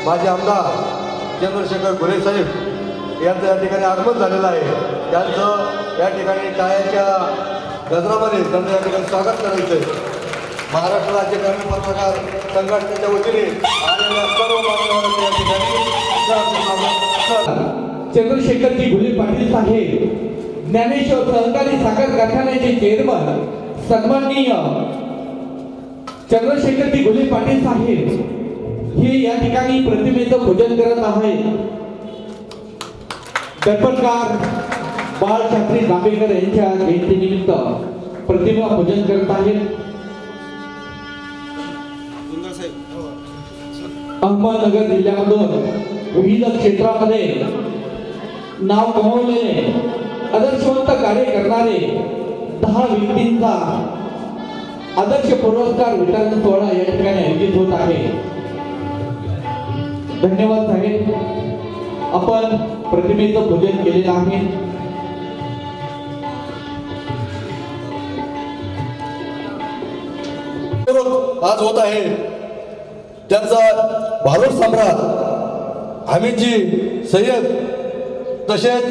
माझे आमदार चंद्रशेखर घुले साहेब यांचं या ठिकाणी आगमन झालेलं आहे। त्यांचं या ठिकाणी टाळ्याच्या गजरामध्ये त्यांचं या ठिकाणी स्वागत करायचं आहे। महाराष्ट्र राज्य ग्रामीण पत्रकार संघटनेच्या वतीने आलेल्या सर्व मान्यवरांचे या ठिकाणी चंद्रशेखरजी घुले पाटील साहेब ज्ञानेश्वर सहकारी साखर कारखान्याचे चेअरमन सन्माननीय चंद्रशेखरजी घुले पाटील साहेब हे या ठिकाणी प्रतिमेचं पूजन करत आहेत। दर्पणकार बाळशास्त्री जांभेकर यांच्या जयंतीनिमित्त प्रतिमा पूजन करत आहेत। अहमदनगर जिल्ह्यामधून विविध क्षेत्रामध्ये नाव कमावलेले आदर्शवंत कार्य करणारे 10 व्यक्तींचा आदर्श पुरस्कार वितरण सोहळा या ठिकाणी आयोजित होत आहे। धन्यवाद साहेब, आपण प्रतिमेचं पूजन केलेलं आहे। आज होत आहे त्यांचा भारूड सम्राट हमीदजी सय्यद तसेच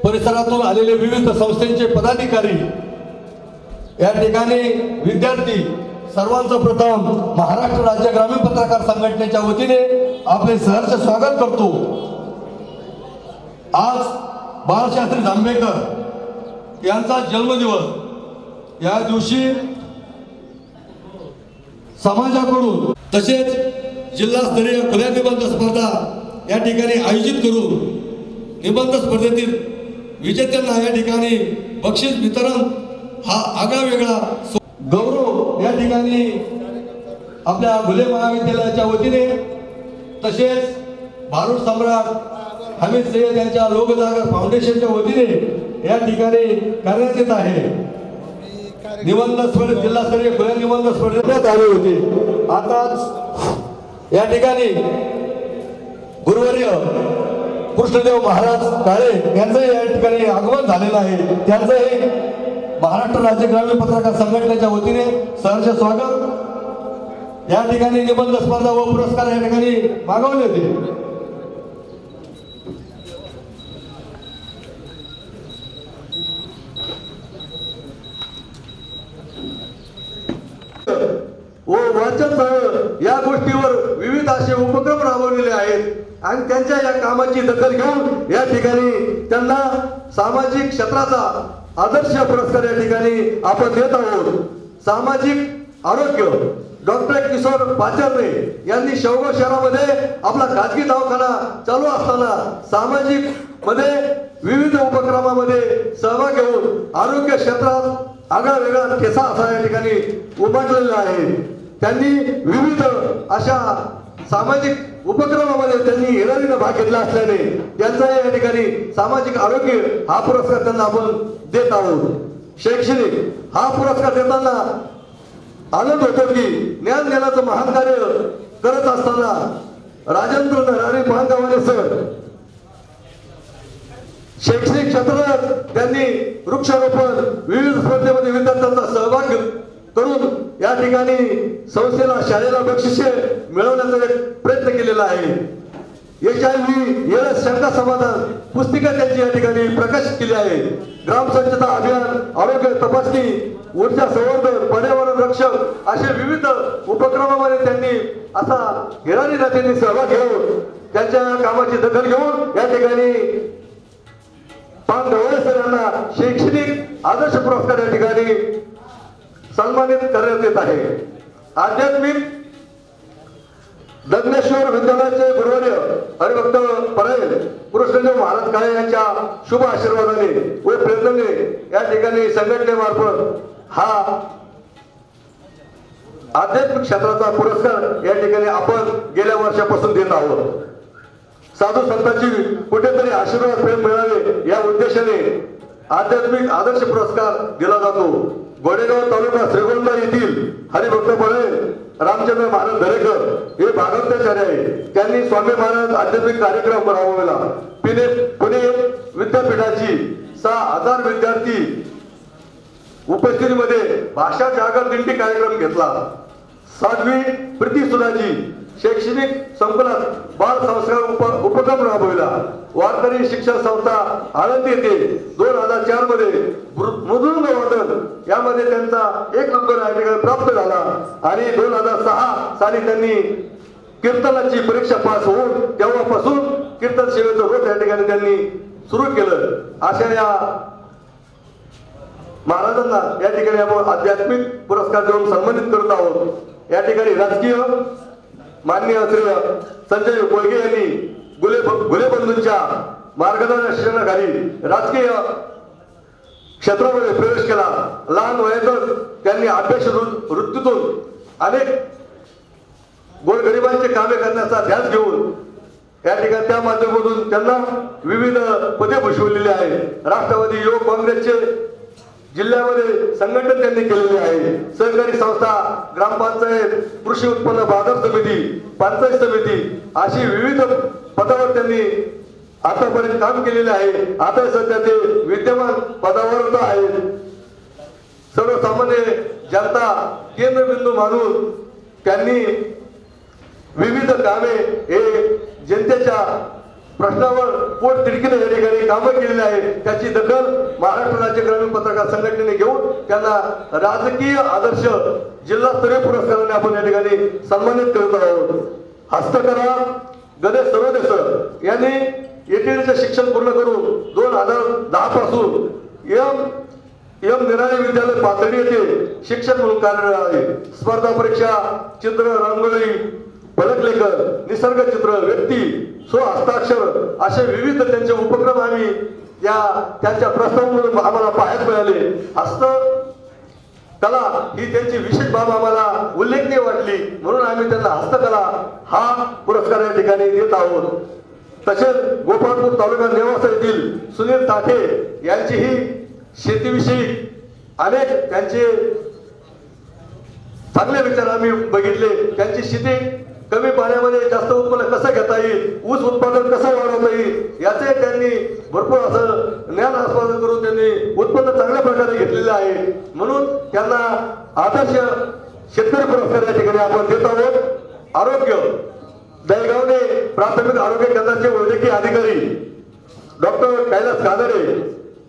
परिसरातून आलेले विविध संस्थांचे पदाधिकारी या ठिकाणी विद्यार्थी सर्वांचं प्रथम महाराष्ट्र राज्य ग्रामीण पत्रकार संघटनेच्या वतीने आपले सहर्ष स्वागत करतो। आज बाळशास्त्री जांभेकर यांचा जन्मदिवस, या दिवशी समाजाकडून तसेच जिल्हास्तरीय खुल्या निबंध स्पर्धा या ठिकाणी आयोजित करून निबंध स्पर्धेतील विजेत्यांना या ठिकाणी बक्षीस वितरण हा आगळा वेगळा गौरव या ठिकाणी आपल्या घुले महाविद्यालयाच्या वतीने तसेच भारूड सम्राट हमीद सय्यद यांच्या लोकजागर फाउंडेशनच्या वतीने या ठिकाणी करण्यात येत आहे। निबंध स्पर्धेत जिल्हास्तरीय खुल्या निबंध स्पर्धेत आले होते। आताच या ठिकाणी गुरुवर्य कृष्णदेव महाराज काळे यांचं या ठिकाणी आगमन झालेलं आहे। त्यांचंही महाराष्ट्र राज्य ग्रामीण पत्रकार संघटनेच्या वतीने सहर्ष स्वागत। या ठिकाणी निबंध स्पर्धा व पुरस्कार या ठिकाणी मागवले होते। व वाचन या गोष्टीवर विविध असे उपक्रम राबवलेले आहेत आणि त्यांच्या या कामाची दखल घेऊन या ठिकाणी त्यांना सामाजिक क्षेत्राचा आदर्श पुरस्कार या ठिकाणी आपण देत आहोत। सामाजिक आरोग्य डॉक्टर किशोर पाचरणे यांनी शेवगाव शहरामध्ये आपला खाजगी दवाखाना चालू असताना सामाजिक मध्ये विविध उपक्रमामध्ये सहभाग घेऊन आरोग्य क्षेत्रात आगळा वेगळा ठेसा असा या ठिकाणी उभारलेला आहे। त्यांनी विविध अशा सामाजिक उपक्रमामध्ये त्यांनी हिरारीने भाग घेतला असल्याने त्यांचा या ठिकाणी सामाजिक आरोग्य हा पुरस्कार त्यांना आपण देत आहोत। शैक्षणिक हा पुरस्कार देताना आनंद होतो की ज्ञान देण्याचं महान कार्य करत असताना राजेंद्र नरहरी महागावाने सर शैक्षणिक क्षेत्रात त्यांनी वृक्षारोपण विविध स्पर्धेमध्ये विद्यार्थ्यांचा सहभाग करून या ठिकाणी संस्थेला शाळेला बक्षिसे मिळवण्याचा एक प्रयत्न केलेला आहे। HIV एड्स शंका समाधान पुस्तिका त्यांची या ठिकाणी प्रकाशित केली आहे। ग्राम स्वच्छता अभियान, आरोग्य तपासणी, ऊर्जा संवर्धन, पर्यावरण रक्षक असे विविध उपक्रमामध्ये त्यांनी असा हिरारी नात्याने सहभाग घेऊन त्यांच्या कामाची दखल घेऊन या ठिकाणी ढवळे सर यांना शैक्षणिक आदर्श पुरस्कार या ठिकाणी सन्मानित करण्यात येत आहे। आध्यात्मिक दग्नेश्वर विद्यालयाचे गुरुवर्य हरिभक्त परायण कृष्णदेव महाराज काळे यांच्या शुभ आशीर्वादाने व प्रेरणेने या ठिकाणी संघटनेमार्फत हा आध्यात्मिक क्षेत्राचा पुरस्कार या ठिकाणी आपण गेल्या वर्षापासून देत आहोत। साधू संतांची कुठेतरी आशीर्वाद प्रेम मिळावे या उद्देशाने आध्यात्मिक आदर्श पुरस्कार दिला जातो। गोडेगाव तालुका श्रीगोंदा येथील हरिभक्त परायण रामचंद्र महाराज दरेकर हे भागवताचार्य आहे। त्यांनी स्वामी महाराज आध्यात्मिक कार्यक्रम राबवला। पुणे विद्यापीठाची 6000 विद्यार्थी उपस्थितीमध्ये भाषा जागर दिंडी कार्यक्रम घेतला। 7वी प्रीती सुनाजी शैक्षणिक संकुलात बाल संस्कार उपक्रम राबविला. वारकरी शिक्षण संस्था आळंदी येथे 2004 मध्ये मृदुंग वादन यामध्ये त्यांचा 1 नंबर या ठिकाणी प्राप्त झाला आणि 2006 साली त्यांनी कीर्तनाची परीक्षा पास होऊन तेव्हापासून कीर्तन सेवेचं रोज या ठिकाणी त्यांनी सुरू केलं. अशा या महाराजांना या ठिकाणी आपण आध्यात्मिक पुरस्कार देऊन सन्मानित करत आहोत. या ठिकाणी राजकीय माननीय श्री संजय कोळगे यांनी गुले बंधूंच्या मार्गदर्शनाखाली राजकीय क्षेत्रामध्ये प्रवेश केला. लहान वयातच त्यांनी अभ्यास वृत्तीतून अनेक गोरगरिबांचे कामे करण्याचा ध्यास घेऊन या ठिकाणी त्या माध्यमातून त्यांना विविध पदे भूषवलेली आहे. राष्ट्रवादी युवक काँग्रेसचे जिल्ह्यामध्ये संघटन त्यांनी केलेले आहे. सहकारी संस्था, ग्रामपंचायत, कृषी उत्पन्न बाजार समिती, पंचायत समिती अशी विविध पदावर त्यांनी आतापर्यंत काम केलेले आहे. आता सध्या ते विद्यमान पदावर आहेत. सर्वसामान्य जनता केंद्रबिंदू मानून त्यांनी विविध कामे हे जनतेच्या प्रश्नावर पोट तिडकीने या ठिकाणी कामं केलेली आहे. त्याची दखल महाराष्ट्र राज्य ग्रामीण पत्रकार संघटनेने घेऊन त्यांना राजकीय आदर्श जिल्हास्तरीय पुरस्काराने आपण या ठिकाणी सन्मानित करत आहोत. हस्तकला गणेश सरोदे सर यांनी एटीडीचे शिक्षण पूर्ण करून 2010 पासून एम निराळे विद्यालय पातळी येथे शिक्षक म्हणून कार्यरत आहे. स्पर्धा परीक्षा, चित्र, रांगोळी, फलकलेखन, निसर्ग चित्र, व्यक्ती, हस्ताक्षर असे विविध त्यांचे उपक्रम आम्ही त्यांच्या प्रस्तावामधून आम्हाला पाहायला मिळाले. हस्तकला ही त्यांची विशेष बाब आम्हाला उल्लेखनीय वाटली म्हणून आम्ही त्यांना हस्तकला हा पुरस्कार या ठिकाणी देत आहोत. तसेच गोपाळपूर तालुका नेवासा येथील सुनील ताठे यांचीही शेतीविषयी अनेक त्यांचे चांगले विचार आम्ही बघितले. त्यांची शेती कमी पाण्यामध्ये जास्त उत्पन्न कसं घेता येईल, ऊस उत्पादन कसं वाढवता येईल याचे त्यांनी भरपूर असं ज्ञान आस्वादन करून त्यांनी उत्पन्न चांगल्या प्रकारे घेतलेले आहे. म्हणून त्यांना आदर्श शेतकरी पुरस्कार या ठिकाणी आपण देत आहोत. आरोग्य दहेगावने प्राथमिक आरोग्य केंद्राचे वैद्यकीय अधिकारी डॉक्टर कैलास कादरे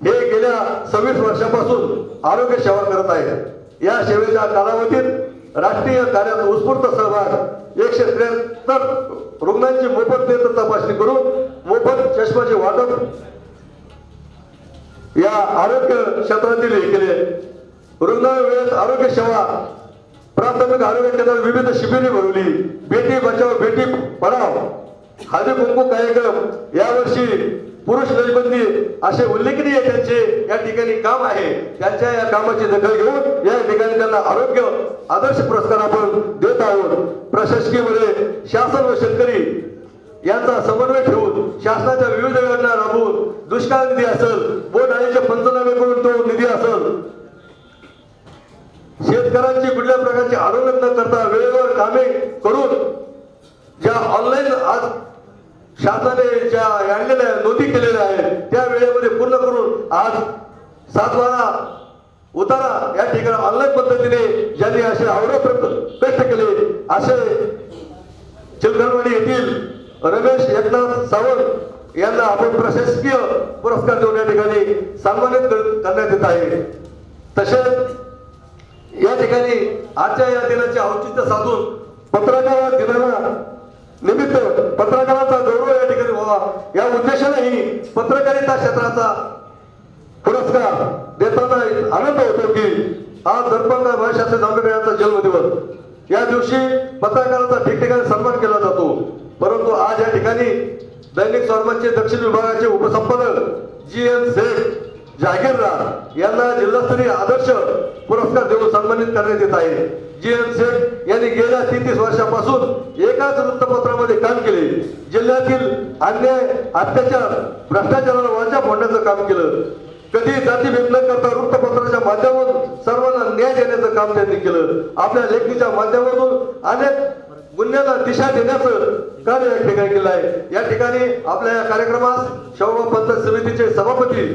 हे गेल्या 26 वर्षापासून आरोग्य सेवा करत आहेत. या सेवेच्या कालावधीत राष्ट्रीय कार्यात उत्स्फूर्त सहभाग, 173 रुग्णांची मोफत नेत्र तपासणी करून मोफत चष्म्याचे वाटप या आरोग्य क्षेत्रातील हे केले. रुग्णालय वेळेत आरोग्य सेवा, प्राथमिक आरोग्य केंद्रात विविध शिबिरे भरवली. बेटी बचाव बेटी पढाव, हळदी कुंकू कार्यक्रम, यावर्षी पुरुष नजबंदी असे उल्लेखनीय त्यांचे या ठिकाणी काम आहे. त्यांच्या या कामाची दखल घेऊन या ठिकाणी त्यांना आरोग्य आदर्श पुरस्कार आपण देत आहोत. प्रशासकीयमध्ये शासन व शेतकरी यांचा समन्वय ठेवून शासनाच्या विविध योजना राबवून दुष्काळ निधी असेल, बोंडअळीचे पंचनामे करून तो निधी असेल, शेतकऱ्यांची कुठल्या प्रकारची अडवणूक न करता वेळेवर कामे करून ज्या ऑनलाईन आज शासनाने ज्या आणलेल्या नोंदी केलेल्या आहेत त्या वेळेमध्ये पूर्ण करून आज 7/12 उतारा या ठिकाणी ऑनलाईन पद्धतीने ज्यांनी असे कष्ट केले असे चिलखलवाडी येथील रमेश एकनाथ सावंत यांना आपण प्रशासकीय पुरस्कार देऊन या ठिकाणी सन्मानित करण्यात येत आहे. तसेच या ठिकाणी आजच्या या दिनाचे औचित्य साधून पत्रकार दिनाला निमित्त पत्रकारांचा गौरव या ठिकाणी व्हावा या उद्देशानेही पत्रकारिता क्षेत्राचा पुरस्कार देताना आनंद होतो की आज दर्पणकार भाईशास्त्री जांभेकर यांचा जन्मदिवस. या दिवशी पत्रकारांचा ठिकठिकाणी सन्मान केला जातो. परंतु आज या ठिकाणी दैनिक स्वाभिमानचे दक्षिण विभागाचे उपसंपादक GN शेख जहागीरदार यांना जिल्हास्तरीय आदर्श पुरस्कार देऊन सन्मानित करण्यात येत आहे. GN शेख यांनी गेल्या 33 वर्षापासून एकाच वृत्तपत्रामध्ये काम केले. जिल्ह्यातील अन्याय, अत्याचार, भ्रष्टाचाराला वाचा फोडण्याचं काम केलं. कधी जातीभेद न करता वृत्तपत्राच्या माध्यमातून सर्वांना न्याय देण्याचं काम त्यांनी केलं. आपल्या लेखणीच्या माध्यमातून अनेक गुन्ह्याला दिशा देण्याचं कार्य या ठिकाणी केलं आहे. या ठिकाणी आपल्या या कार्यक्रमास शेवगाव पंचायत समितीचे सभापती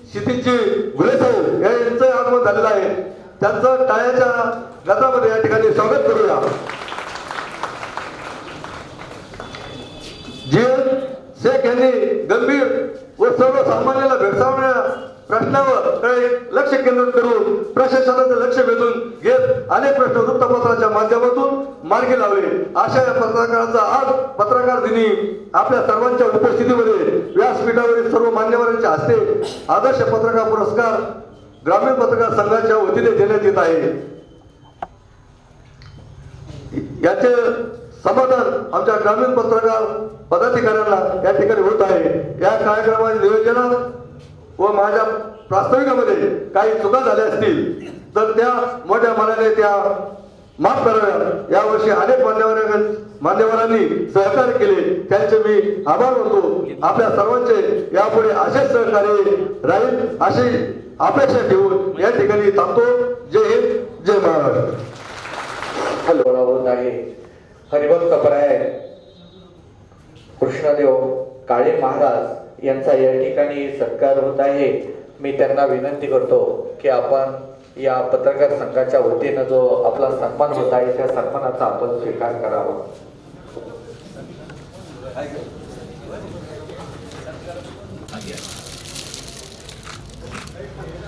क्षितिजी घुले साहेब यांचं आगमन झालेलं आहे. त्यांचं टाळ्याच्या गजरामध्ये या ठिकाणी स्वागत करूया. जे शेख यांनी गंभीर व सर्वसामान्याला भेडसावणाऱ्या प्रश्नावर लक्ष केंद्रित करून प्रशासनाचं लक्ष वेधून घेत अनेक प्रश्न वृत्तपत्राच्या माध्यमातून मार्गी लावले. अशा या पत्रकाराचा आज पत्रकार दिनी आपल्या सर्वांच्या उपस्थितीमध्ये व्यासपीठावरील सर्व मान्यवरांच्या हस्ते आदर्श पत्रकार पुरस्कार ग्रामीण पत्रकार संघाच्या वतीने देण्यात येत आहे. याचे समाधान आमच्या ग्रामीण पत्रकार पदाधिकाऱ्यांना या ठिकाणी होत आहे. या कार्यक्रमाच्या नियोजनात व माझ्या प्रास्ताविकामध्ये काही चुका झाल्या असतील तर त्या मोठ्या मनाने त्या माफ कराव्यात. यावर्षी अनेक मान्यवरांनी सहकार्य केले, त्यांचे मी आभार मानतो. आपल्या सर्वांचे यापुढे असेच सहकार्य राहील अशी अपेक्षा ठेवून या ठिकाणी थांबतो. जय हिंद, जय महाराष्ट्र. होत आहे. हरिभक्त परायण कृष्णदेव काळे महाराज यांचा या ठिकाणी सत्कार होत आहे. मी त्यांना विनंती करतो की आपण या पत्रकार संघाच्या वतीनं जो आपला सन्मान होत आहे त्या सन्मानाचा आपण स्वीकार करावा.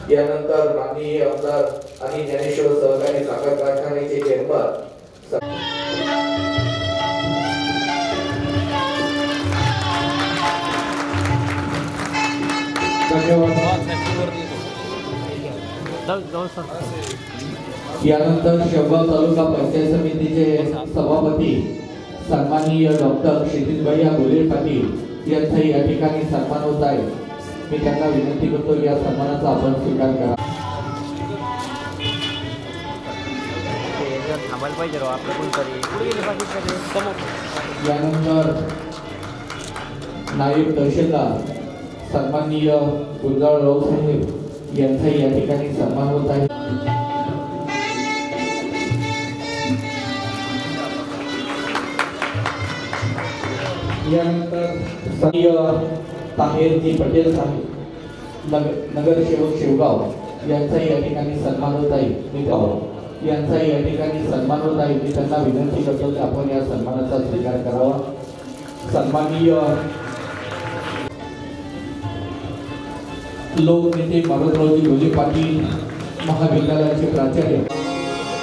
यानंतर माननीय आमदार आणि ज्ञानेश्वर सहकारी साखर कारखान्याचे चेअरमन यानंतर शेवगाव तालुका पंचायत समितीचे सभापती सन्माननीय डॉक्टर क्षितिज गुले पाटील यांचाही या ठिकाणी सन्मान होत आहे. मी त्यांना विनंती करतो की या सन्मानाचा आपण स्वीकार करा. यानंतर नायब तहसीलदार सन्माननीय गुंजाळ राव साहेब यांचाही या ठिकाणी सन्मान होत आहे. यानंतर ताहेरजी पटेल साहेब नगरसेवक शेवगाव यांचाही या ठिकाणी सन्मान होत आहे. यांचाही या ठिकाणी सन्मान होत आहे. मी त्यांना विनंती करतो की आपण या सन्मानाचा स्वीकार करावा. सन्माननीय लोकनेते मारुतरावजी गुले पाटील महाविद्यालयाचे प्राचार्य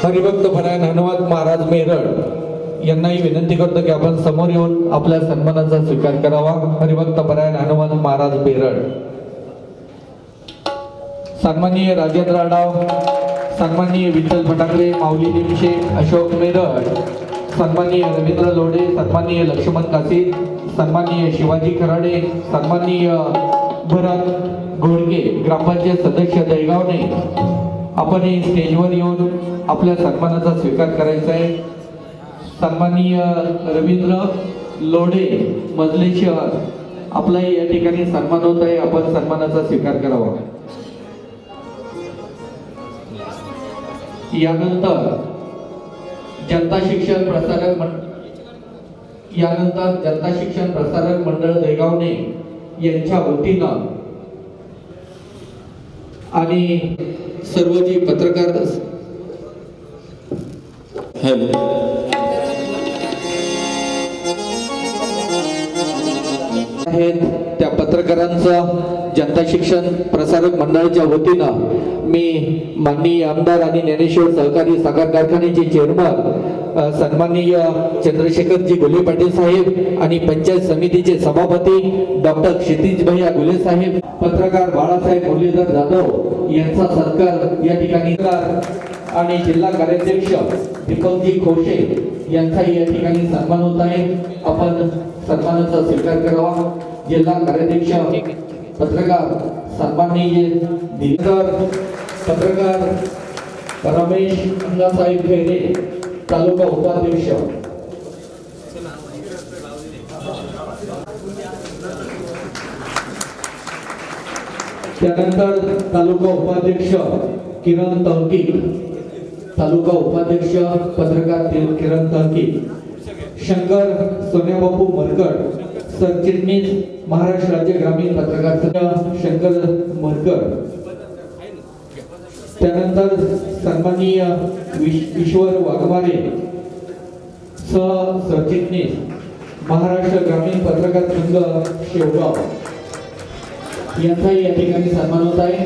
हरिभक्त परायण हनुमंत महाराज मेरड यांनाही विनंती करतो की आपण समोर येऊन आपल्या सन्मानाचा स्वीकार करावा. हरिभक्त परायण हनुमंत महाराज मेरड. सन्माननीय राजेंद्र आडाव, सन्माननीय विठ्ठल फटाकरे, माऊली निमशे, अशोक मेरड, सन्माननीय रवींद्र लोढे, सन्माननीय लक्ष्मण कासी, सन्माननीय शिवाजी खराडे, सन्माननीय भरत घोडके ग्रामपंचायत सदस्य दहीगावने आपण स्टेजवर येऊन आपल्या सन्मानाचा स्वीकार करायचा आहे. सन्माननीय रवींद्र लोढे मजलेश्वर आपलाही या ठिकाणी सन्मान होत आहे. आपण सन्मानाचा स्वीकार करावा. यानंतर जनता शिक्षण प्रसारक मंडळ दहीगावने यांच्या वतीनं आणि सर्व जी पत्रकार आहेत त्या पत्रकारांचं जनता शिक्षण प्रसारक मंडळाच्या वतीनं मी माननीय आमदार आणि ज्ञानेश्वर सहकारी साखर कारखान्याचे चेअरमन सन्माननीय चंद्रशेखरजी गुले पाटील साहेब आणि पंचायत समितीचे सभापती डॉक्टर क्षितिज गुले साहेब, पत्रकार बाळासाहेब मुरलीधर जाधव यांचा सत्कार या ठिकाणी आणि जिल्हा कार्याध्यक्ष दीपकजी खोशे यांचाही या ठिकाणी सन्मान होत आहे. आपण सन्मानाचा स्वीकार करावा. जिल्हा कार्याध्यक्ष पत्रकार सन्माननीय पत्रकार रमेश अण्णासाहेब खैरे, तालुका उपाध्यक्ष त्यानंतर तालुका उपाध्यक्ष किरण तळकी, तालुका उपाध्यक्ष पत्रकार किरण तळकी, शंकर सोन्याबापू मरकड सरचिटणीस महाराष्ट्र राज्य ग्रामीण पत्रकार संघ शंकर मरकड. त्यानंतर सन्माननीय ईश्वर वाघमारे सरचिटणीस महाराष्ट्र ग्रामीण पत्रकार संघ शेवगाव यांचाही या ठिकाणी सन्मान होत आहे।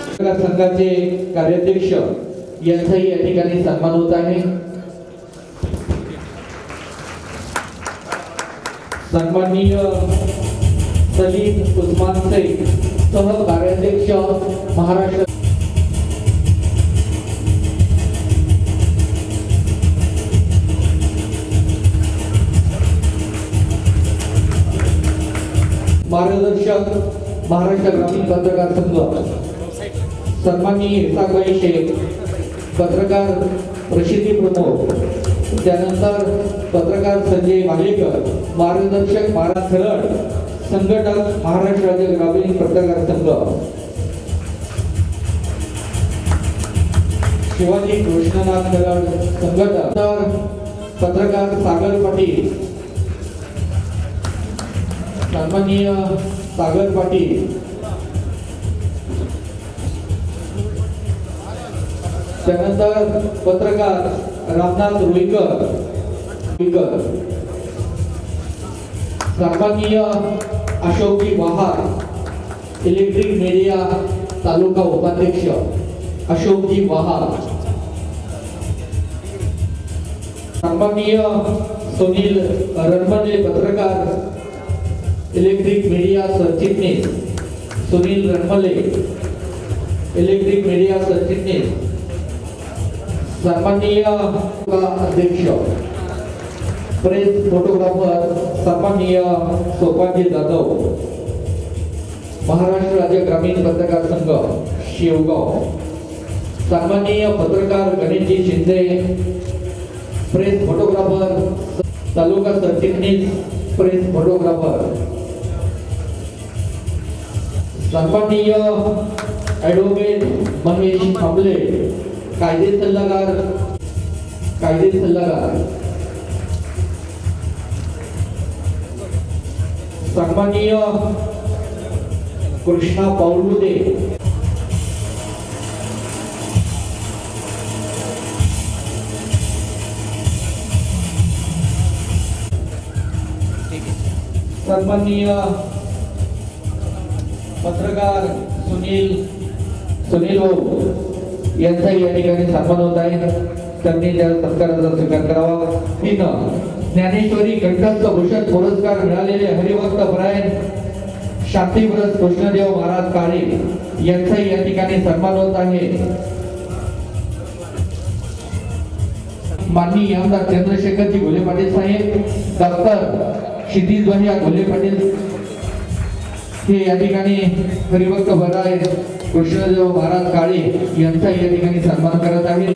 पत्रकार संघाचे कार्याध्यक्ष यांचाही या ठिकाणी सन्मान होत आहे। सन्माननीय सलीम उस्मान शेख सह कार्याध्यक्ष महाराष्ट्र मार्गदर्शक महाराष्ट्र ग्रामीण पत्रकार संघ सन्माननीय इसाकभाई शेख पत्रकार प्रसिद्धी प्रमुख, त्यानंतर पत्रकार संजय मालेकर मार्गदर्शक महाराज खरड संघटक महाराष्ट्र राज्य ग्रामीण पत्रकार संघ, शिवाजी कृष्णनाथ खरड संघटक पत्रकार सागर पाटील, सन्माननीय सागर पाटील, त्यानंतर पत्रकार रामनाथ रुईकर, सन्माननीय अशोकजी वहार इलेक्ट्रिक मीडिया तालुका उपाध्यक्ष अशोकजी वहार, सन्माननीय सुनील रणमले पत्रकार इलेक्ट्रिक मीडिया सरचिटणीस सुनील रणमले इलेक्ट्रिक मीडिया सरचिटणीस, सन्माननीय अध्यक्ष प्रेस फोटोग्राफर सन्माननीय सोपानजी जाधव महाराष्ट्र राज्य ग्रामीण पत्रकार संघ शेवगाव, सन्माननीय पत्रकार गणेशजी शिंदे प्रेस फोटोग्राफर तालुका सरचिटणीस प्रेस फोटोग्राफर, सन्माननीय ॲडव्होकेट महेश खांबले कायदे सल्लागार सन्माननीय कृष्णा पाऊलुदे, सन्माननीय पत्रकार सुनील भाऊ यांचाही या ठिकाणी सन्मान होत आहे। त्यांनी त्या सत्काराचा स्वीकार करावा। ज्ञानेश्वरी कंठस्थ भूषण पुरस्कार मिळालेले हरिभक्त परायण शांतीव्रत कृष्णदेव महाराज काळे यांचाही या ठिकाणी सन्मान होत आहे। माननीय आमदार चंद्रशेखरजी घोले पाटील साहेब, डॉक्टर क्षितिज घोले पाटील हे या ठिकाणी हरिभक्त परायण कृष्णदेव महाराज काळे यांचा या ठिकाणी सन्मान करत आहे।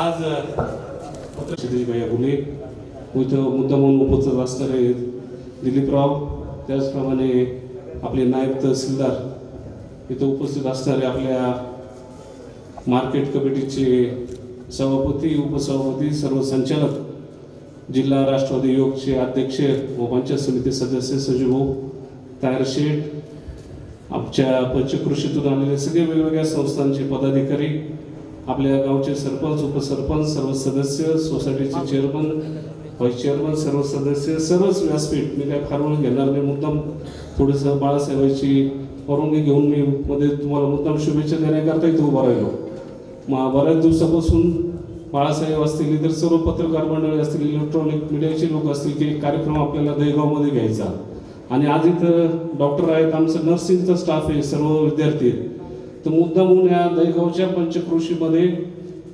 आज क्षितिज भैया घोले इथं मुद्दा म्हणून उपस्थित असणारे दिलीपराव, त्याचप्रमाणे आपले नायब तहसीलदार इथं उपस्थित असणारे आपल्या मार्केट कमिटीचे सभापती, उपसभापती, सर्व संचालक, जिल्हा राष्ट्रवादी युवकचे अध्यक्ष व पंचायत समिती सदस्य सजीव तायर शेठ, आमच्या पंचकृषीतून आलेले सगळे वेगवेगळ्या संस्थांचे पदाधिकारी, आपल्या गावचे सरपंच, उपसरपंच, सर्व सदस्य, सोसायटीचे चेअरमन, व्हाईस चेअरमन, सर्व सदस्य, सर्वच व्यासपीठ, मी काय फार वेळ घेणार नाही, मुद्दाम थोडंसं बाळासाहेबांची परवानगी घेऊन मी मध्ये तुम्हाला मुद्दाम शुभेच्छा देण्याकरता इथं उभा राहिलो। बऱ्याच दिवसापासून बाळासाहेब असतील, इतर सर्व पत्रकार मंडळी असतील, इलेक्ट्रॉनिक मीडियाचे लोक असतील की एक कार्यक्रम आपल्याला दहेगावमध्ये घ्यायचा, आणि आज इथं डॉक्टर आहेत, आमचं नर्सिंगचा स्टाफ आहे, सर्व विद्यार्थी आहेत, तर मुद्दा म्हणून या दहेगावच्या पंचकृषीमध्ये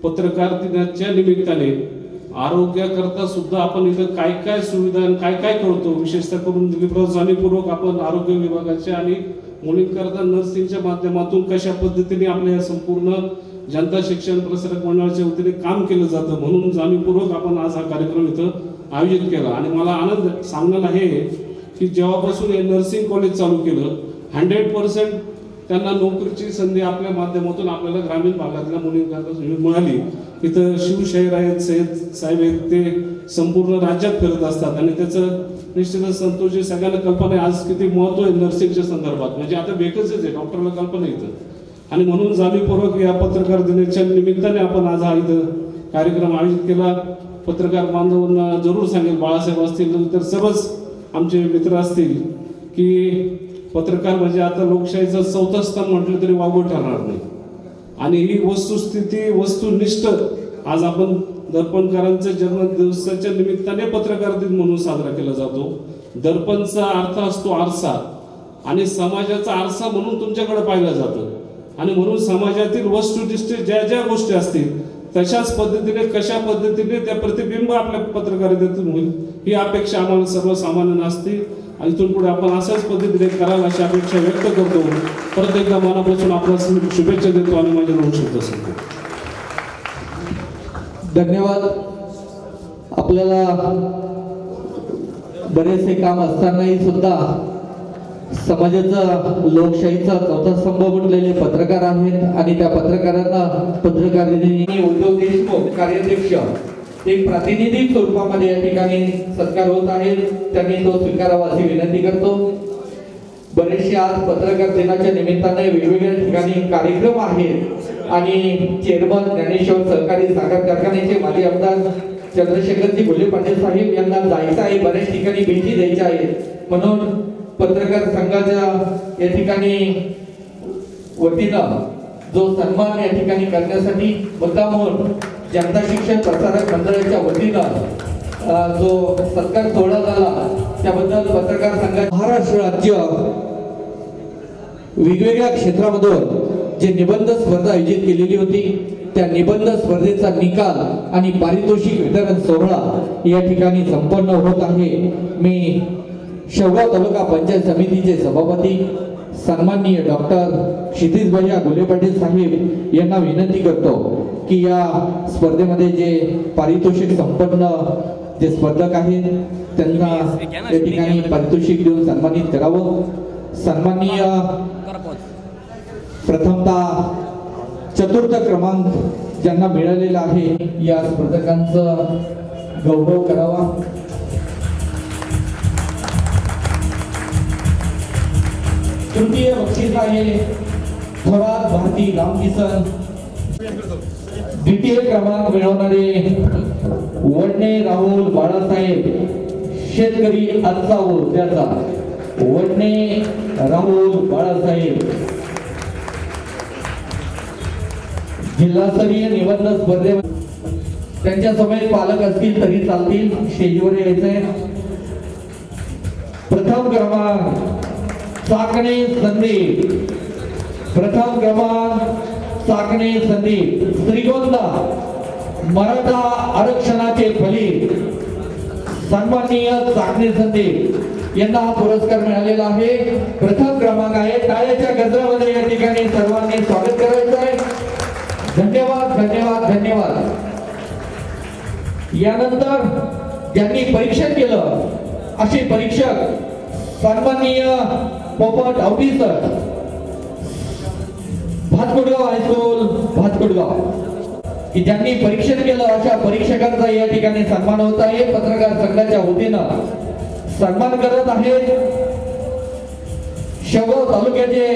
पत्रकार दिनाच्या निमित्ताने आरोग्याकरता सुद्धा आपण इथं काय काय सुविधा आणि काय काय करतो, विशेषतः करून दिलीपराव जाणीवपूर्वक आपण आरोग्य विभागाच्या आणि मुलींकरता नर्सिंगच्या माध्यमातून कशा पद्धतीने आपल्या या संपूर्ण जनता शिक्षण प्रसारक मंडळाच्या वतीने काम केलं जातं, म्हणून जाणीवपूर्वक आपण आज हा कार्यक्रम इथं आयोजित केला। आणि मला आनंद सांगण्याला हे की जेव्हापासून हे नर्सिंग कॉलेज चालू केलं 100% त्यांना नोकरीची संधी आपल्या माध्यमातून आपल्याला ग्रामीण भागातल्या मुलींकरता मिळाली, इथं शिवशाहीर आहेत, सय्यद साहेब आहेत, ते संपूर्ण राज्यात फिरत असतात आणि त्याचं निश्चितच संतोषजी सगळ्यांना कल्पना आहे आज किती महत्व आहे नर्सिंगच्या संदर्भात. म्हणजे आता बेकच आहे डॉक्टरला कल्पना येतं आणि म्हणून जाणीवपूर्वक या पत्रकार दिनाच्या निमित्ताने आपण आज हा इथं कार्यक्रम आयोजित केला. पत्रकार बांधवांना जरूर सांगेल, बाळासाहेब असतील तर सर्वच आमचे मित्र असतील, की पत्रकार म्हणजे आता लोकशाहीचं चौथं स्तंभ म्हटलं तरी वावगं ठरणार नाही. आणि ही वस्तुस्थिती वस्तुनिष्ठ आज आपण दर्पणकारांच्या जन्मदिवसाच्या निमित्ताने पत्रकार दिन म्हणून साजरा केला जातो. दर्पणचा अर्थ असतो आरसा आणि समाजाचा आरसा म्हणून तुमच्याकडे पाहिलं जातं आणि म्हणून समाजातील वस्तुनिष्ठ ज्या ज्या गोष्टी असतील तशाच पद्धतीने कशा पद्धतीने त्या प्रतिबिंब आपल्या पत्रकारितेतून होईल ही अपेक्षा आम्हाला सर्वसामान्यांना असते आणि इथून पुढे आपण अशाच पद्धतीने कराल अशी अपेक्षा व्यक्त करतो. परत एकदा मनापासून आपल्याला शुभेच्छा देतो आणि माझ्या दोन शब्द सांगतो. धन्यवाद. आपल्याला बरेचसे काम असतानाही सुद्धा समाजाचा लोकशाहीचा चौथा स्तंभ बनलेले पत्रकार आहेत आणि त्या पत्रकारांना पत्रकारितेने उद्धव देशमुख कार्याध्यक्ष एक प्रातिनिधिक स्वरूपामध्ये या ठिकाणी सत्कार होत आहे. त्यांनी तो स्वीकारावा अशी विनंती करतो. बरेचसे आज पत्रकार दिनाच्या निमित्ताने वेगवेगळ्या ठिकाणी कार्यक्रम आहेत आणि चेअरमन ज्ञानेश्वर सहकारी साखर कारखान्याचे माजी आमदार चंद्रशेखरजी घोले पाटील साहेब यांना जायचं आहे, बऱ्याच ठिकाणी भेटी द्यायच्या आहेत. म्हणून पत्रकार संघाच्या या ठिकाणी वतीनं जो सन्मान या ठिकाणी करण्यासाठी मुद्दामहून जनता शिक्षण प्रसारक मंडळाच्या वतीनं जो सत्कार सोहळा झाला त्याबद्दल पत्रकार संघात महाराष्ट्र राज्य वेगवेगळ्या क्षेत्रामधून जे निबंध स्पर्धा आयोजित केलेली होती त्या निबंध स्पर्धेचा निकाल आणि पारितोषिक वितरण सोहळा या ठिकाणी संपन्न होत आहे. मी शेवगाव तालुका पंचायत समितीचे सभापती सन्माननीय डॉक्टर क्षितिज भैया घोले पाटील साहेब यांना विनंती करतो की या स्पर्धेमध्ये जे पारितोषिक संपन्न जे स्पर्धक आहेत त्यांना या ठिकाणी पारितोषिक देऊन सन्मानित करावं. सन्माननीय प्रथमतः चतुर्थ क्रमांक ज्यांना मिळालेला आहे या स्पर्धकांचा गौरव करावा. तृतीय बक्षीस आहे थोरात भारती रामकिसन. द्वितीय क्रमांक मिळवणारे वडणे राहुल बाळासाहेब शेतकरी आजचा त्याचा वडणे राहुल बाळासाहेब. जिल्हास्तरीय निबंध स्पर्धेत त्यांच्या समेत पालक असतील तरी चालतील, स्टेजवर यायचंय. प्रथम क्रमांक चाकणे संदीप. प्रथम क्रमांक चाकणे संदीप. श्रीगोंदा मराठा आरक्षणाचे फलित सन्माननीय चाकणे संदीप यांना हा पुरस्कार मिळालेला आहे. प्रथम क्रमांक आहे. टाळ्याच्या गजरामध्ये या ठिकाणी सर्वांनी स्वागत करायचं आहे. धन्यवाद धन्यवाद धन्यवाद. यानंतर ज्यांनी परीक्षण केलं असे परीक्षक सन्माननीय पोपट आवटी सर, भातकुडगाव हायस्कूल भातकुडगाव, की ज्यांनी परीक्षण केलं अशा परीक्षकांचा या ठिकाणी सन्मान होत आहे. पत्रकार संघाच्या वतीनं सन्मान करत आहेत. शेवगाव तालुक्याचे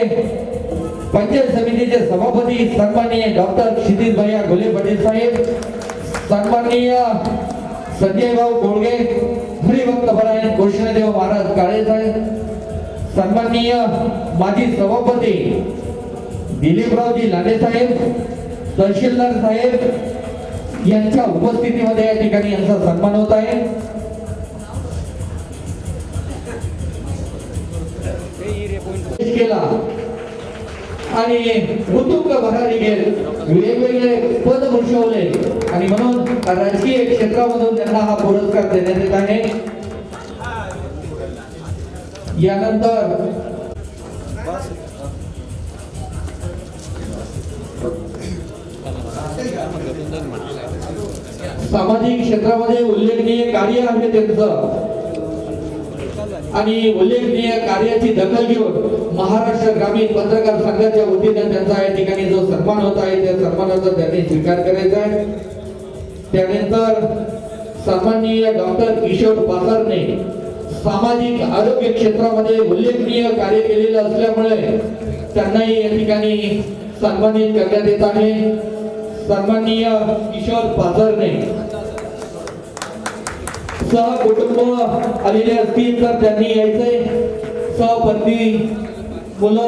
पंचायत समितीचे सभापती सन्माननीय डॉक्टर क्षितिज भैया घोले पाटील साहेब, सन्माननीय संजय भाऊ गोळगे, हरिभक्त परायण कृष्णदेव महाराज काळे साहेब, सन्माननीय माजी सभापती दिलीपरावजी लांडे साहेब, तहसीलदार साहेब यांच्या उपस्थितीमध्ये या ठिकाणी यांचा सन्मान होत आहे. केला आणि उत्तुंग भरारी गेल, वेगवेगळे पद भूषवले आणि म्हणून राजकीय क्षेत्रामधून त्यांना हा पुरस्कार देण्यात येत आहे. यानंतर सामाजिक क्षेत्रामध्ये उल्लेखनीय कार्य आहे त्यांचं. आणि उल्लेखनीय कार्याची दखल घेऊन महाराष्ट्र ग्रामीण पत्रकार संघाच्या वतीने त्यांचा या ठिकाणी जो सन्मान होत आहे त्या सन्मानाचा त्यांनी स्वीकार करायचा आहे। त्यानंतर सन्माननीय डॉक्टर किशोर पाथरने सामाजिक आरोग्य क्षेत्रामध्ये उल्लेखनीय कार्य केलेलं असल्यामुळे त्यांनाही या ठिकाणी सन्मानित करण्यात येत आहे। सन्माननीय किशोर पाथरने सहकुटुंब आलेले असतील तर त्यांनी यायचे, सहपत्नी मुलं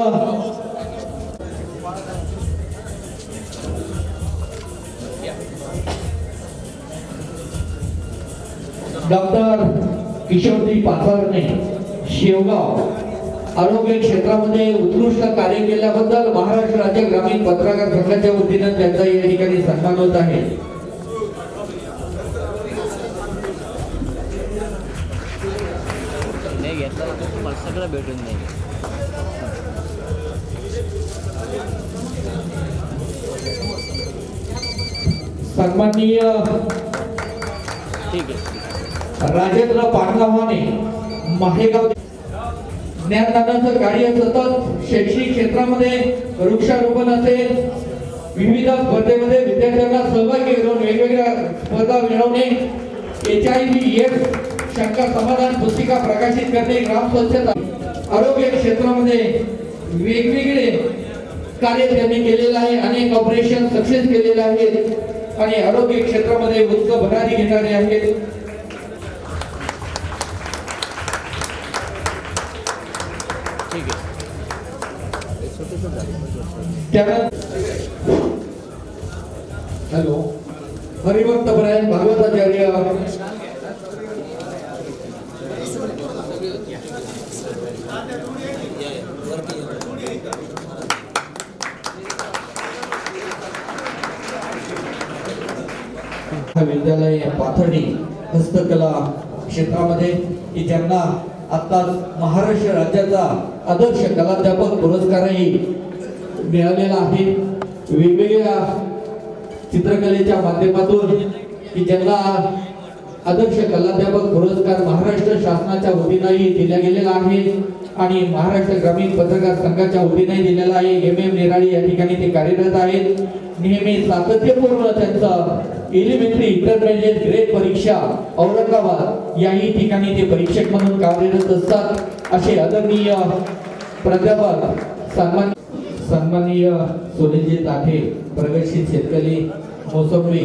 डॉक्टर किशोरजी पाथरने शेवगाव आरोग्य क्षेत्रामध्ये उत्कृष्ट कार्य केल्याबद्दल महाराष्ट्र राज्य ग्रामीण पत्रकार संघाच्या वतीने त्यांचा या ठिकाणी सन्मान होत आहे। नाही घेतला तर तुम्हाला सगळं भेटून नाही। सन्माननीय ठीक आहे। राजेंद्र पाटलावाने माहेगाव ज्ञानदानाचं कार्य सतत शैक्षणिक क्षेत्रामध्ये वृक्षारोपण असेल, विविध स्पर्धेमध्ये विद्यार्थ्यांना सहभागी करून वेगवेगळ्या स्पर्धा मिळवणे, HIV एड्स शंका समाधान पुस्तिका प्रकाशित करणे, ग्राम स्वच्छता आरोग्य क्षेत्रामध्ये वेगवेगळे कार्य त्यांनी केलेलं आहे। अनेक ऑपरेशन सक्सेस केलेले आहेत आणि आरोग्य क्षेत्रामध्ये उच्च भरारी घेणारे आहेत। हॅलो, हरिभक्त परायण भागवताचार्य विद्यालय पाथर्डी हस्तकला क्षेत्रामध्ये की ज्यांना आत्ताच महाराष्ट्र राज्याचा आदर्श कलाध्यापक पुरस्कारही मिळालेला आहे। वेगवेगळ्या चित्रकलेच्या माध्यमातून की ज्यांना आदर्श कलाध्यापक पुरस्कार महाराष्ट्र शासनाच्या वतीनेही दिला गेलेला आहे आणि महाराष्ट्र ग्रामीण पत्रकार संघाच्या वतीनेही दिलेला आहे। MM निराळी या ठिकाणी ते कार्यरत आहेत। नेहमी सातत्यपूर्ण त्यांचा एलिमेंटरी इंटरमिडिएट ग्रेड परीक्षा औरंगाबाद याही ठिकाणी ते परीक्षक म्हणून कार्यरत असतात। असे आदरणीय प्राध्यापक सन्माननीय सोनेजी ताठे प्रगतशील शेतकरी मोसंबी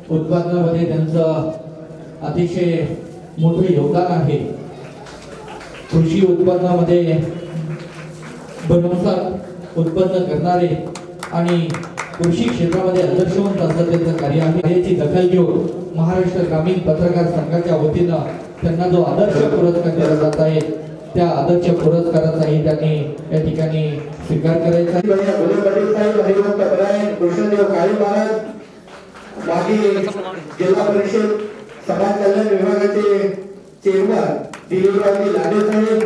उत्पादनामध्ये त्यांचं अतिशय मोठे योगदान आहे। कृषी उत्पादनामध्ये भरमसाठ उत्पन्न करणारे आणि कृषी क्षेत्रामध्ये आदर्शवंत असं त्यांचं कार्य आहे। याची दखल घेऊन महाराष्ट्र ग्रामीण पत्रकार संघाच्या वतीनं त्यांना जो आदर्श पुरस्कार दिला जात आहे त्या आदर्श पुरस्काराचाही त्यांनी या ठिकाणी स्वीकार करायचा जिल्हा परिषद समाज कल्याण विभागाचे चेअरमन दिलीपरावजी लाडे साहेब,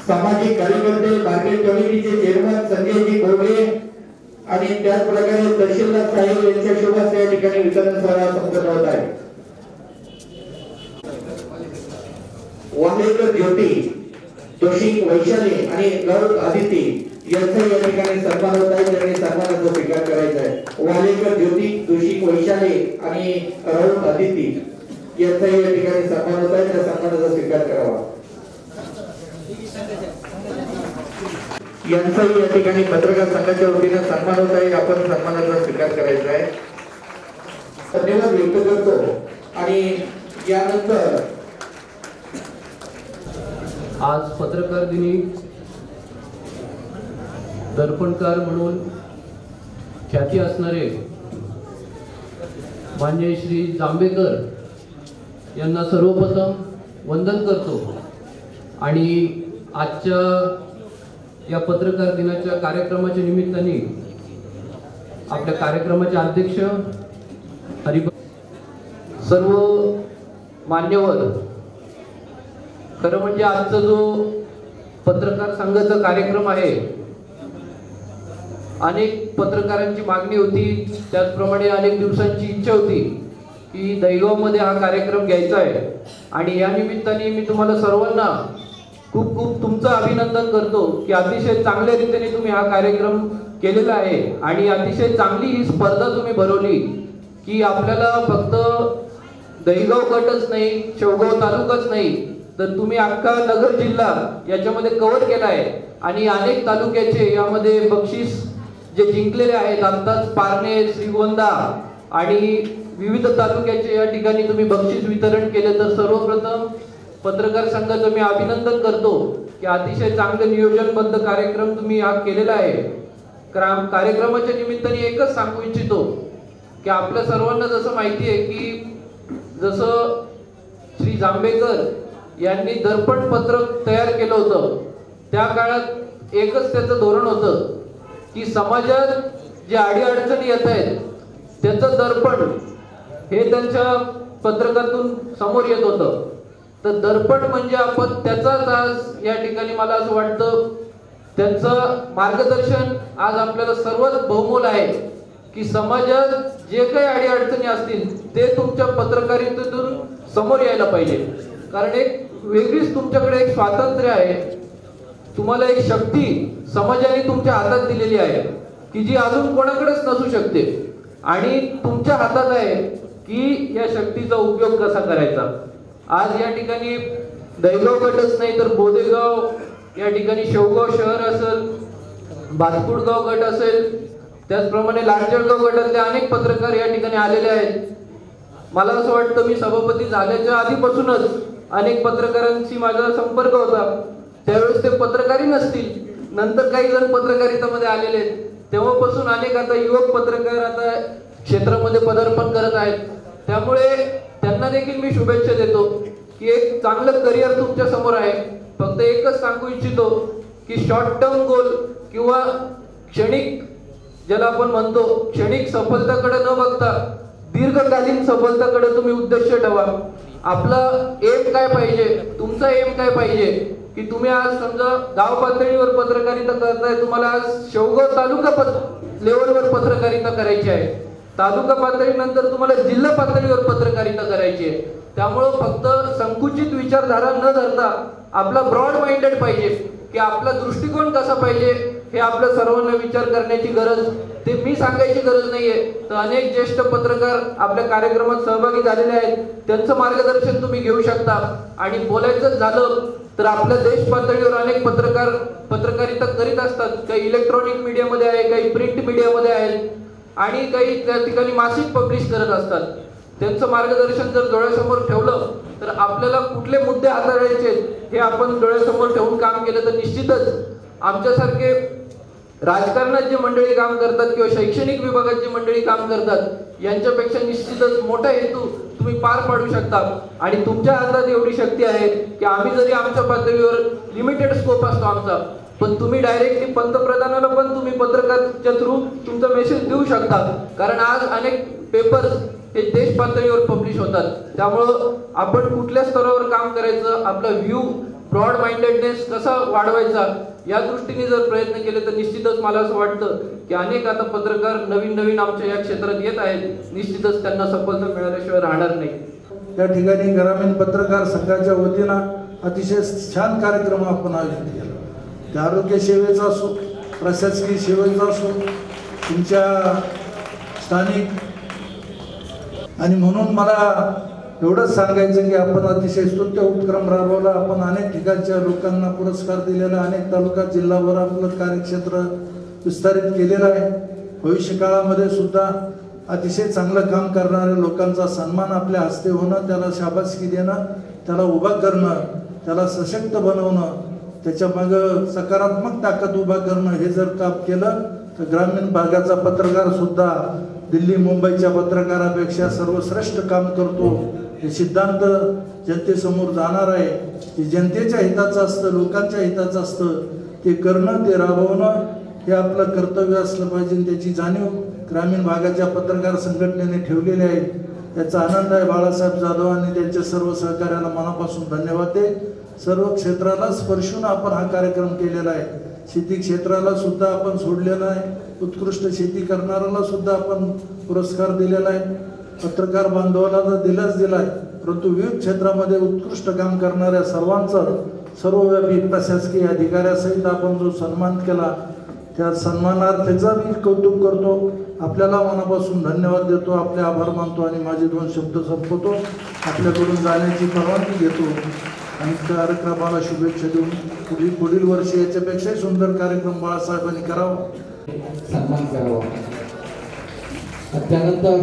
सामाजिक कार्यकर्ते मार्केट कमिटीचे चेअरमन संजयजी कोगळे आणि त्याच प्रकारे तहसीलदार साहेब यांच्या शुभास या ठिकाणी वितरण सोहळा संपन्न होत आहे। वांदेकर ज्योती, तोशिक वैशाली आणि गौरव आदिती यांचा या ठिकाणी सन्मान होत आहे। त्यांनी सन्मानाचा स्वीकार करायचा आहे। वांदेकर ज्योती, तोशिक वैशाली आणि गौरव आदिती यांचा या ठिकाणी सन्मान होत आहे। त्या सन्मानाचा स्वीकार करावा। यांचाही या ठिकाणी पत्रकार संघाच्या वतीने सन्मान होत आहे। आपण सन्मानाचा स्वीकार करायचा आहे। धन्यवाद व्यक्त करतो आणि यानंतर आज पत्रकार दिनी दर्पणकार म्हणून ख्याती असणारे माननीय श्री जांभेकर यांना सर्वप्रथम वंदन करतो आणि आजच्या या पत्रकार दिनाच्या कार्यक्रमाच्या निमित्ताने आपल्या कार्यक्रमाचे अध्यक्ष सर्व मान्यवर, खरं म्हणजे आजचा जो पत्रकार संघाचा कार्यक्रम आहे अनेक पत्रकारांची मागणी होती, त्याचप्रमाणे अनेक दिवसांची इच्छा होती की दहीगावमध्ये हा कार्यक्रम घ्यायचा आहे आणि या निमित्ताने मी तुम्हाला सर्वांना खूप खूप तुमचं अभिनंदन करतो की अतिशय चांगल्या रीतीने तुम्ही हा कार्यक्रम केलेला आहे आणि अतिशय चांगली ही स्पर्धा तुम्ही भरवली की आपल्याला फक्त दहीगाव गटच नाही, शेवगाव तालुकाच नाही, तर तुम्ही अख्खा नगर जिल्हा याच्यामध्ये कव्हर केला आहे आणि अनेक तालुक्याचे यामध्ये बक्षीस जे जिंकलेले आहेत. आत्ताच पारणे, श्रीगोंदा आणि विविध तालुक्याचे या ठिकाणी तुम्ही बक्षीस वितरण केले. तर सर्वप्रथम पत्रकार संघाचं मी अभिनंदन करतो की अतिशय चांगले नियोजनबद्ध कार्यक्रम तुम्ही हा केलेला आहे. कार्यक्रमाच्या निमित्ताने एकच सांगू इच्छितो की आपल्या सर्वांना जसं माहिती आहे की जसं श्री जांभेकर यांनी दर्पण पत्रक तयार केलं होतं, त्या काळात एकच त्याचं धोरण होतं की समाजात जे अडीअडचणी येत आहेत त्याचं दर्पण हे त्यांच्या पत्रकातून समोर येत होतं. तर दर्पण म्हणजे आपण त्याचाच आज या ठिकाणी मला असं वाटतं त्यांचं मार्गदर्शन आज आपल्याला सर्वात बहुमोल आहे की समाजात जे काही अडीअडचणी असतील ते तुमच्या पत्रकारितेतून समोर यायला पाहिजे. कारण एक वेगळीच तुमच्याकडे एक स्वातंत्र्य आहे, तुम्हाला एक शक्ती समाजाने तुमच्या हातात दिलेली आहे की जी अजून कोणाकडेच नसू शकते आणि तुमच्या हातात आहे की या शक्तीचा उपयोग कसा करायचा. आज या ठिकाणी दहीगाव गटच नाही तर बोदेगाव या ठिकाणी शेवगाव शहर असेल, बातकुडगाव गट असेल, त्याचप्रमाणे लांजळगाव गटातले अनेक पत्रकार या ठिकाणी आलेले आहेत. मला असं वाटतं मी सभापती झाल्याच्या आधीपासूनच अनेक पत्रकारांशी माझा संपर्क होता. त्यावेळेस ते पत्रकारी नसतील, नंतर काही जण पत्रकारितेमध्ये आलेले आहेत. तेव्हापासून अनेक आता युवक पत्रकार आता क्षेत्रामध्ये पदार्पण करत आहेत. त्यामुळे त्यांना देखील मी शुभेच्छा देतो की एक चांगलं करिअर तुमच्या समोर आहे. फक्त एकच सांगू इच्छितो की शॉर्ट टर्म गोल किंवा क्षणिक ज्याला आपण म्हणतो क्षणिक सफलताकडे न बघता दीर्घकालीन सफलताकडे तुम्ही उद्देश ठेवा. आपला एम काय पाहिजे, तुमचा एम काय पाहिजे की तुम्ही आज समजा गाव पातळीवर पत्रकारिता करताय, तुम्हाला आज शेवगाव तालुका लेवलवर पत्रकारिता करायची आहे, तालुका पातळीनंतर तुम्हाला जिल्हा पातळीवर पत्रकारिता करायची आहे. त्यामुळं फक्त संकुचित विचारधारा न धरता आपला ब्रॉड माइंडेड पाहिजे की आपला दृष्टिकोन कसा पाहिजे हे आपल्या सर्वांना विचार करण्याची गरज, ते मी सांगायची गरज नाहीये. तर अनेक ज्येष्ठ पत्रकार आपल्या कार्यक्रमात सहभागी झालेले आहेत, त्यांचं मार्गदर्शन तुम्ही घेऊ शकता. आणि बोलायचं झालं तर आपल्या देश पातळीवर अनेक पत्रकार पत्रकारिता करीत असतात. काही इलेक्ट्रॉनिक मीडियामध्ये आहे, काही प्रिंट मीडियामध्ये आहेत आणि काही त्या ठिकाणी मासिक पब्लिश करत असतात. त्यांचं मार्गदर्शन जर डोळ्यासमोर ठेवलं तर आपल्याला कुठले मुद्दे हाताळायचे हे आपण डोळ्यासमोर ठेवून काम केलं तर निश्चितच आमच्यासारखे राजकारणात जे मंडळी काम करतात किंवा शैक्षणिक विभागात जे मंडळी काम करतात यांच्यापेक्षा निश्चितच मोठा हेतू तुम्ही पार पाडू शकता. आणि तुमच्या हातात एवढी शक्ती आहे की आम्ही जरी आमच्या पातळीवर लिमिटेड स्कोप असतो आमचा, पण तुम्ही डायरेक्टली पंतप्रधानाला पण तुम्ही पत्रकाराच्या थ्रू तुमचा मेसेज देऊ शकता. कारण आज अनेक पेपर्स हे देश पातळीवर पब्लिश होतात. त्यामुळं आपण कुठल्या स्तरावर काम करायचं, आपला व्ह्यू ब्रॉड माइंडेडनेस कसा वाढवायचा या दृष्टीने जर प्रयत्न केले तर निश्चितच मला असं वाटतं की अनेक आता पत्रकार नवीन नवीन आमच्या या क्षेत्रात येत आहेत, निश्चितच त्यांना सफलता मिळाल्याशिवाय राहणार नाही. या ठिकाणी ग्रामीण पत्रकार संघाच्या वतीनं अतिशय छान कार्यक्रम आपण आयोजित केला. ते आरोग्य सेवेचा असो, प्रशासकीय सेवेचा असो, तुमच्या स्थानिक, आणि म्हणून मला एवढंच सांगायचं की आपण अतिशय स्तुत्य उपक्रम राबवला. आपण अनेक ठिकाणच्या लोकांना पुरस्कार दिलेला, अनेक तालुका जिल्हाभर आपलं कार्यक्षेत्र विस्तारित केलेलं आहे. भविष्य काळामध्ये सुद्धा अतिशय चांगलं काम करणाऱ्या लोकांचा सन्मान आपल्या हस्ते होणं, त्याला शाबासकी देणं, त्याला उभा करणं, त्याला सशक्त बनवणं, त्याच्या मागं सकारात्मक ताकद उभा करणं, हे जर काम केलं तर ग्रामीण भागाचा पत्रकार सुद्धा दिल्ली मुंबईच्या पत्रकारापेक्षा सर्वश्रेष्ठ काम करतो. हे सिद्धांत जनतेसमोर जाणार आहे की जनतेच्या हिताचं असतं, लोकांच्या हिताचं असतं, ते करणं, ते राबवणं हे आपलं कर्तव्य असलं पाहिजे. त्याची जाणीव ग्रामीण भागाच्या पत्रकार संघटनेने ठेवलेली आहे. याचा आनंद आहे. बाळासाहेब जाधव आणि त्यांच्या सर्व सहकार्याला मनापासून धन्यवाद दे. सर्व क्षेत्राला स्पर्शून आपण हा कार्यक्रम केलेला आहे. शेती क्षेत्राला सुद्धा आपण सोडलेलं आहे. उत्कृष्ट शेती करणाऱ्याला सुद्धा आपण पुरस्कार दिलेला आहे. पत्रकार बांधवाला तर दिलाय, परंतु विविध क्षेत्रामध्ये उत्कृष्ट काम करणाऱ्या सर्वांचं सर्वव्यापी प्रशासकीय अधिकाऱ्यासहित आपण जो सन्मान केला त्या सन्मानार्थीचा मी कौतुक करतो. आपल्याला मनापासून धन्यवाद देतो, आपले आभार मानतो आणि माझे 2 शब्द संपवतो. आपल्याकडून जाण्याची परवानगी घेतो आणि कार्यक्रमाला शुभेच्छा देऊन पुढील वर्षी याच्यापेक्षाही सुंदर कार्यक्रम बाळासाहेबांनी करावा, सन्मान करावा. त्यानंतर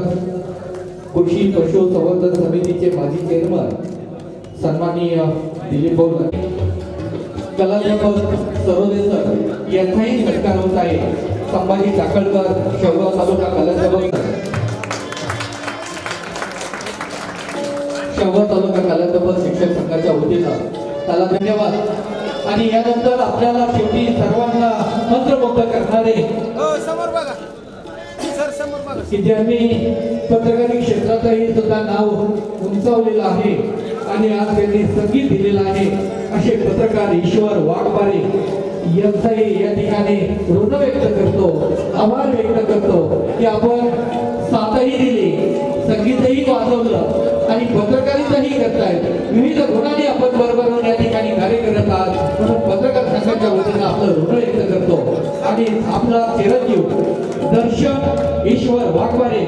कृषी पशु संवर्धन समितीचे माजी चेअरमन सन्माननीय दिलीप भाऊ कलाध्यापक सरोदे सर यांचाही सत्कार होत आहे. संभाजी टाकळकर शेवगाव तालुका कलाध्यापक शेवगाव तालुका कलाध्यापक शिक्षक संघाच्या वतीनं त्याला धन्यवाद. आणि यानंतर आपल्याला शेवटी सर्वांना मंत्रमुग्ध करणारे की ज्यांनी पत्रकारी क्षेत्रातही सुद्धा नाव उंचावलेलं आहे आणि आज त्यांनी संगीत दिलेलं आहे असे पत्रकार ईश्वर वाघमारे यांचाही या ठिकाणी ऋण व्यक्त करतो, आभार व्यक्त करतो की आपण साथही दिली, संगीतही वाजवलं आणि पत्रकारिताही करतायत. विविध गुणांनी आपण बरोबर या ठिकाणी कार्य करत आहात म्हणून पत्रकार संघाच्या वतीनं आपलं ऋण व्यक्त करतो. आणि आपला चिरंजीव दर्शन ईश्वर वाघमारे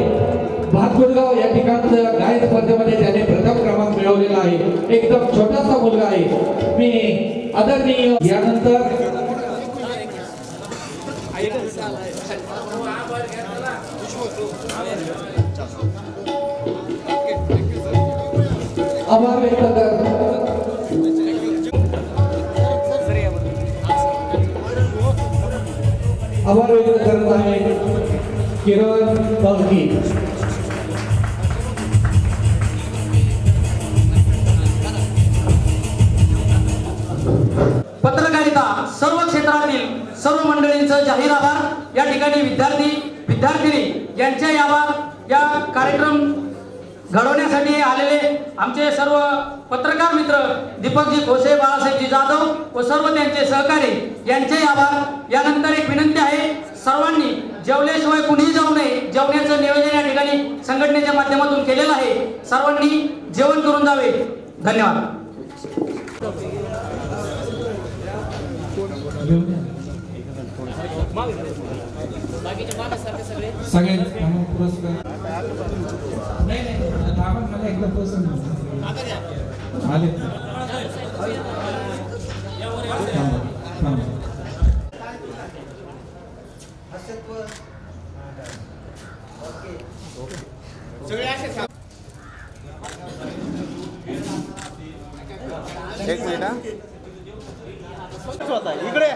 भातगुडगाव या ठिकाणचं गायन स्पर्धेमध्ये त्याने प्रथम क्रमांक मिळवलेला आहे. एकदम छोटासा मुलगा आहे. मी आदरणीय यानंतर आभार व्यक्त करत आहे किरण बालकी. पत्रकारिता सर्व क्षेत्रातील सर्व मंडळींचं जाहीर आभार. या ठिकाणी विद्यार्थिनी यांचे आभार. या कार्यक्रम घडवण्यासाठी आलेले आमचे सर्व पत्रकार मित्र दीपकजी खोसे, बाळासाहेबजी जाधव व सर्व त्यांचे सहकारी यांचे आभार. यानंतर एक विनंती आहे, सर्वांनी जेवल्याशिवाय कुणीही जाऊ नये. जेवण्याचं नियोजन या ठिकाणी संघटनेच्या माध्यमातून केलेलं आहे. सर्वांनी जेवण करून जावे. धन्यवाद. एक मिनिट इकडे